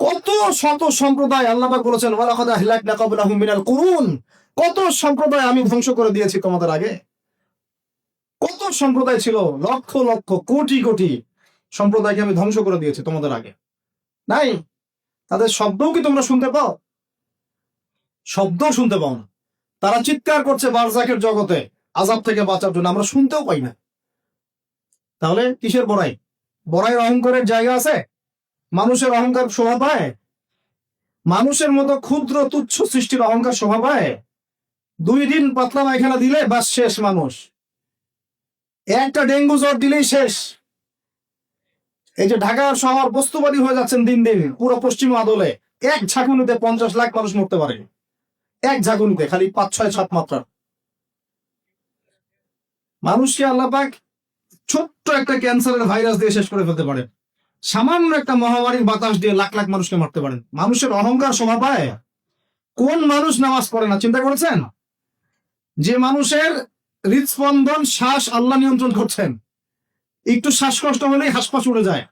কত শত সম্প্রদায় আল্লাহ পাক বলেছেন ওয়ালাকাদ আহলাকনা ক্বাবলাহুম মিনাল কুরুন, কত সম্প্রদায় আমি ধ্বংস করে দিয়েছি তোমাদের আগে। কত সম্প্রদায় ছিল, লক্ষ লক্ষ কোটি কোটি সম্প্রদায়কে আমি ধ্বংস করে দিয়েছি তোমাদের আগে। নাই, তাদের শব্দও কি তোমরা শুনতে পাও? শব্দ শুনতে পাও না। তারা চিৎকার করছে বারজাকের জগতে আযাব থেকে বাঁচার জন্য, আমরা শুনতেও পাই না। তাহলে কিসের বড়াই? বড়াইয়ের অহংকারের জায়গা আছে? মানুষের অহংকার শোভা পায়? মানুষের মতো ক্ষুদ্র তুচ্ছ সৃষ্টির অহংকার শোভা পায়? 2 দিন পাতলা পায়খানা দিলে বাস শেষ মানুষ, একটা ডেঙ্গু জ্বর দিলেই শেষ। এই যে ঢাকার শহর বস্তুবাদী হয়ে যাচ্ছেন দিন দিন, পুরো পশ্চিম আদলে এক ঝাঁকুনিতে 50 লাখ মানুষ মরতে পারে, এক ঝাঁকুনিতে, খালি 5-6 তাপমাত্রা। মানুষকে আল্লাহ পাক ছোট্ট একটা ক্যান্সারের ভাইরাস দিয়ে শেষ করে ফেলতে পারেন, সামান্য একটা মহামারীর বাতাস দিয়ে লাখ লাখ মানুষকে মারতে পারেন। মানুষের অহংকার শোভা পায়? কোন মানুষ নামাজ পড়ে না চিন্তা করেছেন? যে মানুষের হৃদস্পন্দন শ্বাস আল্লাহ নিয়ন্ত্রণ করছেন, একটু শ্বাসকষ্ট হলেই হাসপাস উড়ে যায়,